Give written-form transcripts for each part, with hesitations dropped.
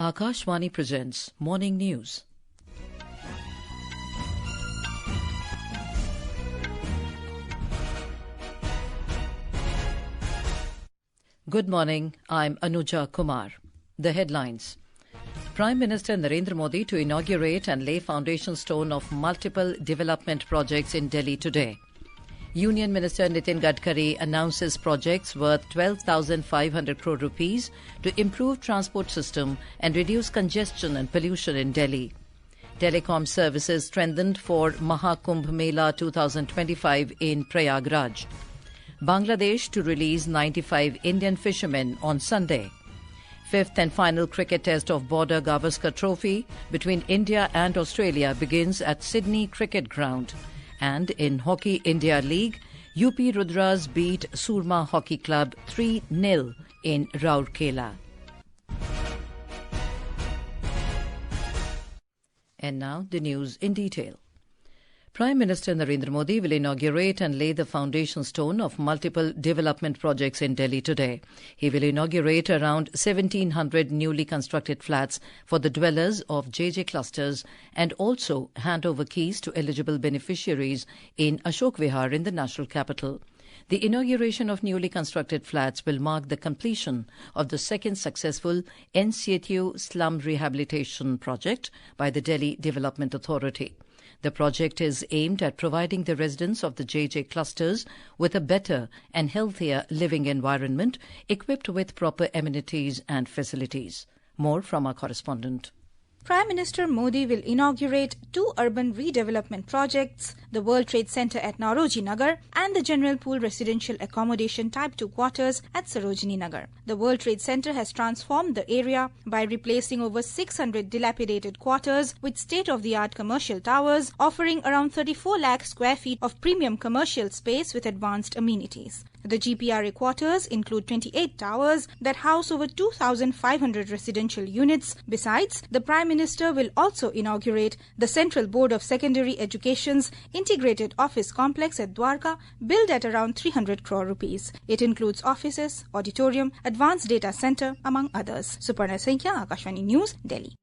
Akashvani presents Morning News. Good morning, I'm Anuja Kumar. The headlines. Prime Minister Narendra Modi to inaugurate and lay foundation stone of multiple development projects in Delhi today. Union Minister Nitin Gadkari announces projects worth 12,500 crore rupees to improve transport system and reduce congestion and pollution in Delhi. Telecom services strengthened for Maha Kumbh Mela 2025 in Prayagraj. Bangladesh to release 95 Indian fishermen on Sunday. Fifth and final cricket test of Border-Gavaskar trophy between India and Australia begins at Sydney Cricket Ground. And in Hockey India League, UP Rudras beat Surma Hockey Club 3-0 in Rourkela. And now the news in detail. Prime Minister Narendra Modi will inaugurate and lay the foundation stone of multiple development projects in Delhi today. He will inaugurate around 1,700 newly constructed flats for the dwellers of JJ clusters and also hand over keys to eligible beneficiaries in Ashok Vihar in the national capital. The inauguration of newly constructed flats will mark the completion of the second successful in situ slum rehabilitation project by the Delhi Development Authority. The project is aimed at providing the residents of the JJ clusters with a better and healthier living environment equipped with proper amenities and facilities. More from our correspondent. Prime Minister Modi will inaugurate two urban redevelopment projects, the World Trade Center at Nauroji Nagar and the General Pool Residential Accommodation Type 2 quarters at Sarojini Nagar. The World Trade Center has transformed the area by replacing over 600 dilapidated quarters with state-of-the-art commercial towers, offering around 34 lakh square feet of premium commercial space with advanced amenities. The GPRA quarters include 28 towers that house over 2,500 residential units. Besides, the Prime Minister will also inaugurate the Central Board of Secondary Education's integrated office complex at Dwarka, built at around 300 crore rupees. It includes offices, auditorium, advanced data center, among others. Suparna Sankhya, Akashvani News, Delhi.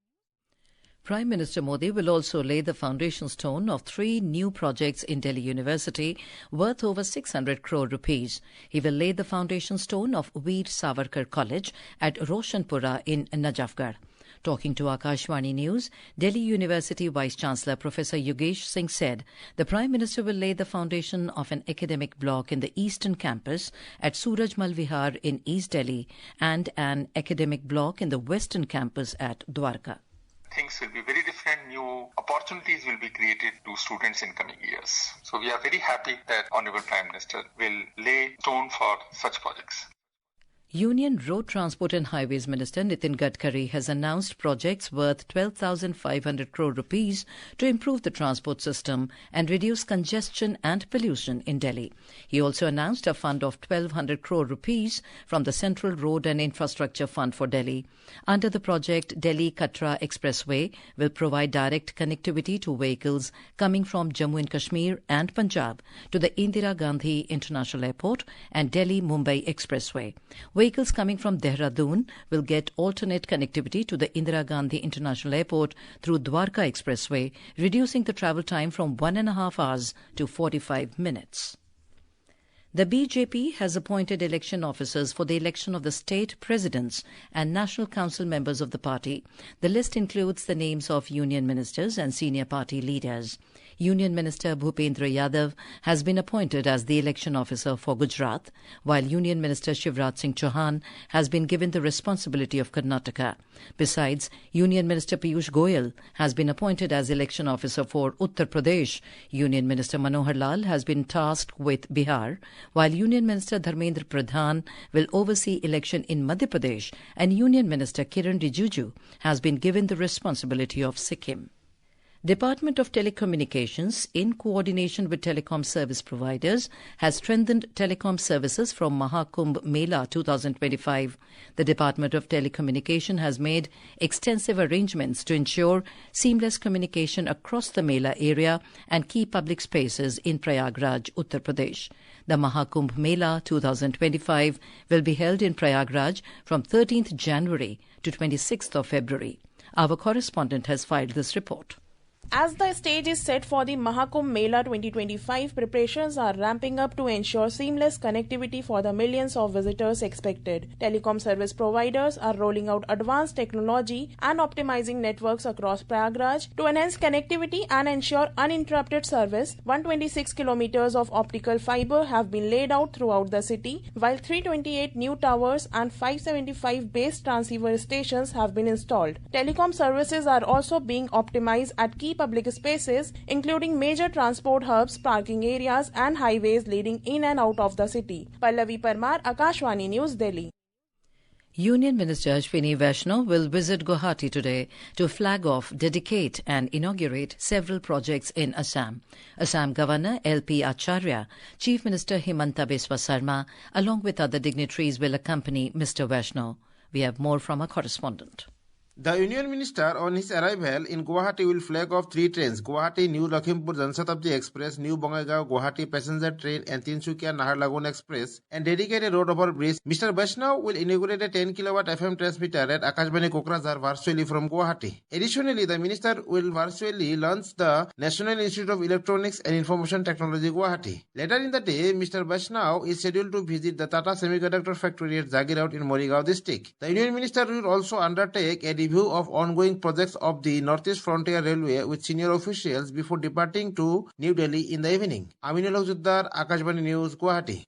Prime Minister Modi will also lay the foundation stone of 3 new projects in Delhi University worth over 600 crore rupees. He will lay the foundation stone of Veer Savarkar College at Roshanpura in Najafgarh. Talking to Akashvani News, Delhi University Vice-Chancellor Professor Yogesh Singh said the Prime Minister will lay the foundation of an academic block in the Eastern Campus at Surajmal Vihar in East Delhi and an academic block in the Western Campus at Dwarka. Things will be very different. New opportunities will be created to students in coming years. So we are very happy that Honorable Prime Minister will lay stone for such projects. Union Road Transport and Highways Minister Nitin Gadkari has announced projects worth 12,500 crore rupees to improve the transport system and reduce congestion and pollution in Delhi. He also announced a fund of 1,200 crore rupees from the Central Road and Infrastructure Fund for Delhi. Under the project, Delhi-Katra Expressway will provide direct connectivity to vehicles coming from Jammu and Kashmir and Punjab to the Indira Gandhi International Airport and Delhi-Mumbai Expressway. Vehicles coming from Dehradun will get alternate connectivity to the Indira Gandhi International Airport through Dwarka Expressway, reducing the travel time from 1.5 hours to 45 minutes. The BJP has appointed election officers for the election of the state presidents and National Council members of the party. The list includes the names of union ministers and senior party leaders. Union Minister Bhupendra Yadav has been appointed as the election officer for Gujarat, while Union Minister Shivraj Singh Chauhan has been given the responsibility of Karnataka. Besides, Union Minister Piyush Goyal has been appointed as election officer for Uttar Pradesh. Union Minister Manohar Lal has been tasked with Bihar, while Union Minister Dharmendra Pradhan will oversee election in Madhya Pradesh, and Union Minister Kiran Rijiju has been given the responsibility of Sikkim. Department of Telecommunications, in coordination with telecom service providers, has strengthened telecom services from Maha Kumbh Mela 2025. The Department of Telecommunication has made extensive arrangements to ensure seamless communication across the Mela area and key public spaces in Prayagraj, Uttar Pradesh. The Maha Kumbh Mela 2025 will be held in Prayagraj from 13th January to 26th of February. Our correspondent has filed this report. As the stage is set for the Mahakumbh Mela 2025, preparations are ramping up to ensure seamless connectivity for the millions of visitors expected. Telecom service providers are rolling out advanced technology and optimizing networks across Prayagraj to enhance connectivity and ensure uninterrupted service. 126 kilometers of optical fiber have been laid out throughout the city, while 328 new towers and 575 base transceiver stations have been installed. Telecom services are also being optimized at key public spaces, including major transport hubs, parking areas and highways leading in and out of the city. Pallavi Parmar, Akashvani News, Delhi. Union Minister Ashwini Vaishnav will visit Guwahati today to flag off, dedicate and inaugurate several projects in Assam. Assam Governor L.P. Acharya, Chief Minister Himanta Biswa Sarma, along with other dignitaries will accompany Mr. Vaishnav. We have more from our correspondent. The Union Minister on his arrival in Guwahati will flag off 3 trains, Guwahati New Lakhimpur Jansatabdi Express, New Bongaigaon Guwahati Passenger Train and Tinsukia Naharlagun Express and dedicate a road over bridge. Mr. Vaishnav will inaugurate a 10 kilowatt FM transmitter at Akashvani Kokrajhar virtually from Guwahati. Additionally, the Minister will virtually launch the National Institute of Electronics and Information Technology Guwahati. Later in the day, Mr. Vaishnav is scheduled to visit the Tata Semiconductor Factory at Jagirhout in Morigaon district. The Union Minister will also undertake a review of ongoing projects of the Northeast Frontier Railway with senior officials before departing to New Delhi in the evening. Aminul Juddar, Akashvani News, Guwahati.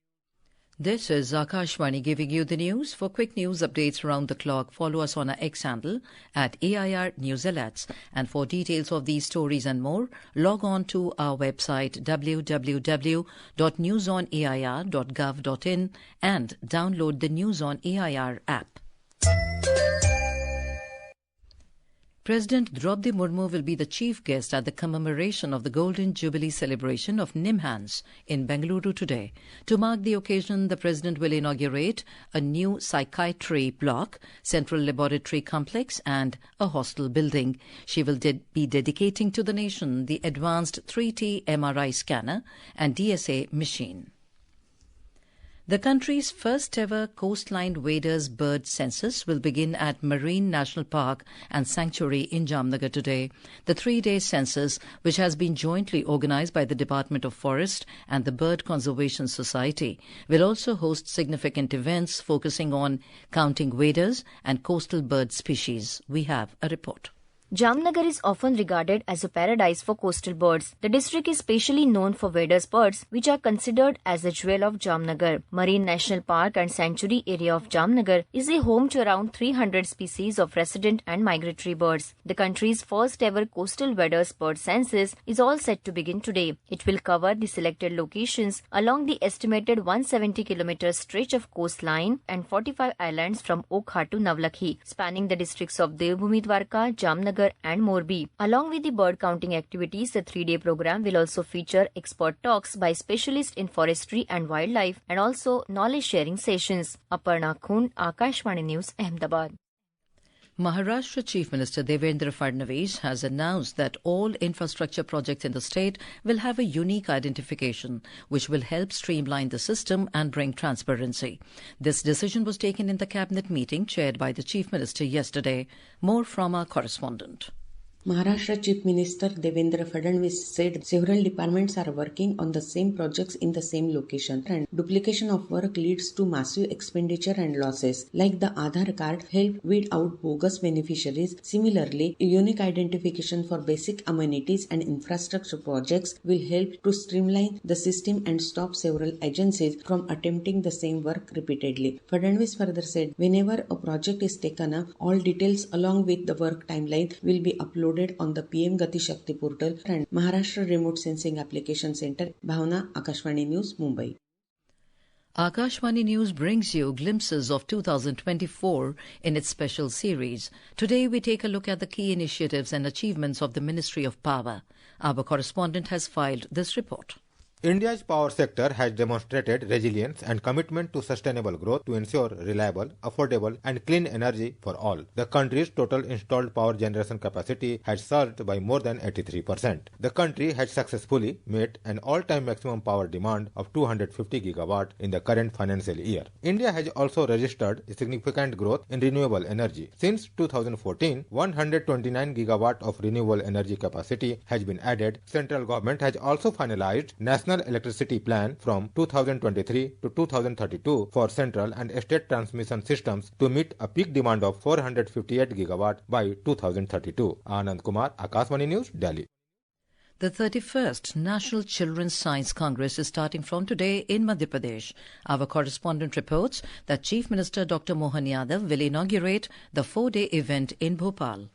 This is Akashvani giving you the news. For quick news updates around the clock, follow us on our X handle at AIR News Alerts. And for details of these stories and more, log on to our website www.newsonair.gov.in and download the News on AIR app. President Draupadi Murmu will be the chief guest at the commemoration of the Golden Jubilee celebration of NIMHANS in Bengaluru today. To mark the occasion, the President will inaugurate a new psychiatry block, central laboratory complex and a hostel building. She will be dedicating to the nation the advanced 3T MRI scanner and DSA machine. The country's first ever coastline waders bird census will begin at Marine National Park and Sanctuary in Jamnagar today. The 3-day census, which has been jointly organized by the Department of Forest and the Bird Conservation Society, will also host significant events focusing on counting waders and coastal bird species. We have a report. Jamnagar is often regarded as a paradise for coastal birds. The district is specially known for waders birds, which are considered as the jewel of Jamnagar. Marine National Park and Sanctuary area of Jamnagar is a home to around 300 species of resident and migratory birds. The country's first ever coastal waders bird census is all set to begin today. It will cover the selected locations along the estimated 170 km stretch of coastline and 45 islands from Okha to Navlakhi, spanning the districts of Devbhoomi Dwarka, Jamnagar and Morbi. Along with the bird counting activities, the 3-day program will also feature expert talks by specialists in forestry and wildlife and also knowledge sharing sessions. Aparna Khund, Akashvani News, Ahmedabad. Maharashtra Chief Minister Devendra Fadnavis has announced that all infrastructure projects in the state will have a unique identification, which will help streamline the system and bring transparency. This decision was taken in the cabinet meeting chaired by the Chief Minister yesterday. More from our correspondent. Maharashtra Chief Minister Devendra Fadnavis said several departments are working on the same projects in the same location and duplication of work leads to massive expenditure and losses. Like the Aadhaar card helped weed out bogus beneficiaries, similarly, a unique identification for basic amenities and infrastructure projects will help to streamline the system and stop several agencies from attempting the same work repeatedly. Fadnavis further said, whenever a project is taken up, all details along with the work timeline will be uploaded on the PM Gati Shakti portal and Maharashtra Remote Sensing Application Center. Bhavna, Akashvani News, Mumbai. Akashvani News brings you glimpses of 2024 in its special series. Today we take a look at the key initiatives and achievements of the Ministry of Power. Our correspondent has filed this report. India's power sector has demonstrated resilience and commitment to sustainable growth to ensure reliable, affordable and clean energy for all. The country's total installed power generation capacity has surged by more than 83%. The country has successfully met an all-time maximum power demand of 250 gigawatt in the current financial year. India has also registered significant growth in renewable energy. Since 2014, 129 gigawatt of renewable energy capacity has been added. Central government has also finalized National Electricity Plan from 2023 to 2032 for central and state transmission systems to meet a peak demand of 458 gigawatt by 2032. Anand Kumar, Akashvani News, Delhi. The 31st National Children's Science Congress is starting from today in Madhya Pradesh. Our correspondent reports that Chief Minister Dr. Mohan Yadav will inaugurate the 4-day event in Bhopal.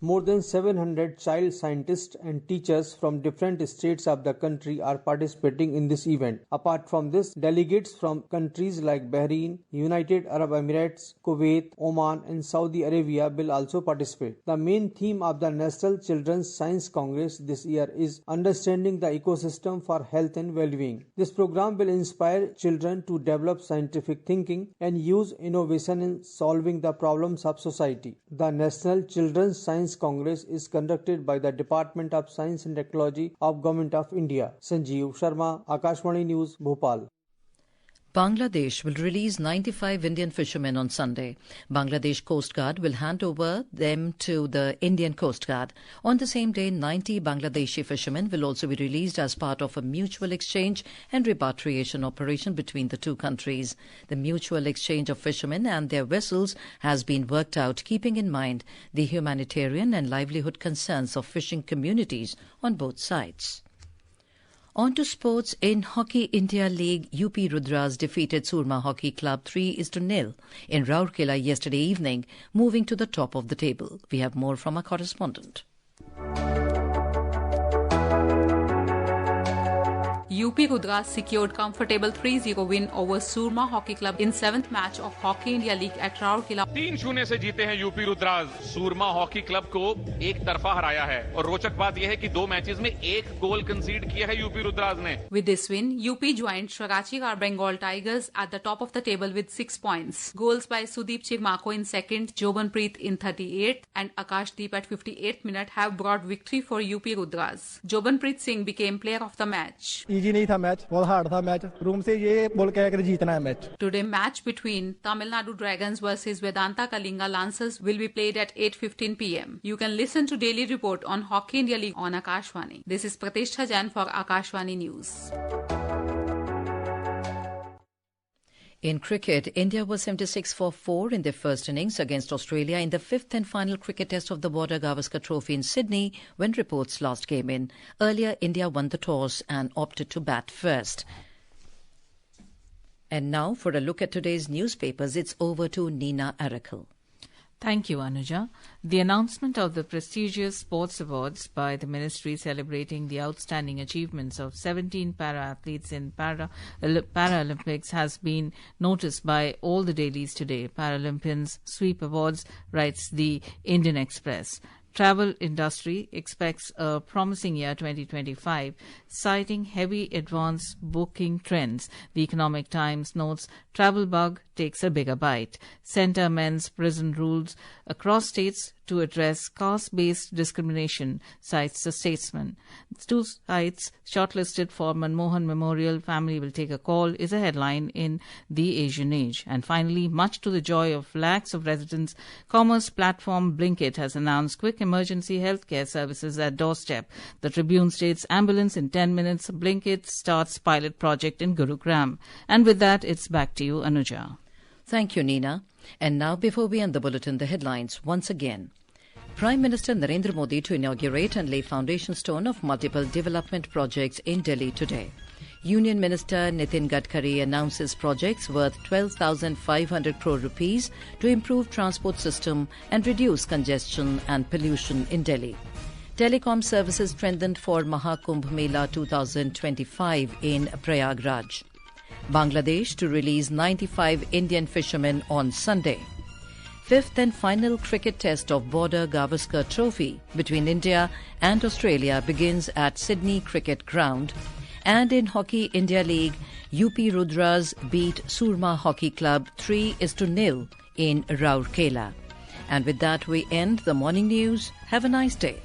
More than 700 child scientists and teachers from different states of the country are participating in this event. Apart from this, delegates from countries like Bahrain, United Arab Emirates, Kuwait, Oman and Saudi Arabia will also participate. The main theme of the National Children's Science Congress this year is Understanding the Ecosystem for Health and Well-being. This program will inspire children to develop scientific thinking and use innovation in solving the problems of society. The National Children's Science Congress is conducted by the Department of Science and Technology of Government of India. Sanjeev Sharma, Akashvani News, Bhopal. Bangladesh will release 95 Indian fishermen on Sunday. Bangladesh Coast Guard will hand over them to the Indian Coast Guard. On the same day, 90 Bangladeshi fishermen will also be released as part of a mutual exchange and repatriation operation between the two countries. The mutual exchange of fishermen and their vessels has been worked out keeping in mind the humanitarian and livelihood concerns of fishing communities on both sides. On to sports. In Hockey India League, UP Rudras defeated Surma Hockey Club 3-0 in Rourkela yesterday evening, moving to the top of the table. We have more from our correspondent. UP Rudras secured comfortable 3-0 win over Surma Hockey Club in 7th match of Hockey India League at Rourkela. 3-0 से जीते हैं UP Rudras. सूरमा hockey club को एक तरफा हराया है और रोचक बात यह है कि 2 मैचेस में 1 गोल कंसीड किया है यूपी रुद्रास ने। With this win, UP joined Shagachikar Bengal Tigers at the top of the table with 6 points. Goals by Sudeep Chigmako in 2nd, Jobanpreet in 38th and Akashdeep at 58th minute have brought victory for UP Rudras. Jobanpreet Singh became player of the match. Easy नहीं था match, बहुत hard था match. Room से ये बोल के आकर जीतना है match. Today match between Tamil Nadu Dragons versus Vedanta Kalinga Lancers will be played at 8:15 p.m. You can listen to Daily Report on Hockey India League on Akashvani. This is Pratishtha Jain for Akashvani News. In cricket, India was 76 for 4 in their first innings against Australia in the 5th and final cricket test of the Border-Gavaskar Trophy in Sydney when reports last came in. Earlier, India won the toss and opted to bat first. And now, for a look at today's newspapers, it's over to Nina Arakel. Thank you, Anuja. The announcement of the prestigious sports awards by the ministry celebrating the outstanding achievements of 17 para-athletes in Paralympics has been noticed by all the dailies today. Paralympians sweep awards, writes the Indian Express. Travel industry expects a promising year 2025, citing heavy advance booking trends. The Economic Times notes travel bug takes a bigger bite. Centre amends prison rules across states to address caste-based discrimination, cites the Statesman. 2 sites shortlisted for Manmohan Memorial Family Will Take a Call is a headline in The Asian Age. And finally, much to the joy of lakhs of residents, commerce platform Blinkit has announced quick emergency healthcare services at doorstep. The Tribune states ambulance in 10 minutes. Blinkit starts pilot project in Gurugram. And with that, it's back to you, Anuja. Thank you, Nina. And now, before we end the bulletin, the headlines once again. Prime Minister Narendra Modi to inaugurate and lay foundation stone of multiple development projects in Delhi today. Union Minister Nitin Gadkari announces projects worth 12,500 crore rupees to improve transport system and reduce congestion and pollution in Delhi. Telecom services strengthened for Maha Kumbh Mela 2025 in Prayagraj. Bangladesh to release 95 Indian fishermen on Sunday. 5th and final cricket test of Border-Gavaskar Trophy between India and Australia begins at Sydney Cricket Ground. And in Hockey India League, UP Rudras beat Surma Hockey Club 3-0 in Rourkela. And with that, we end the morning news. Have a nice day.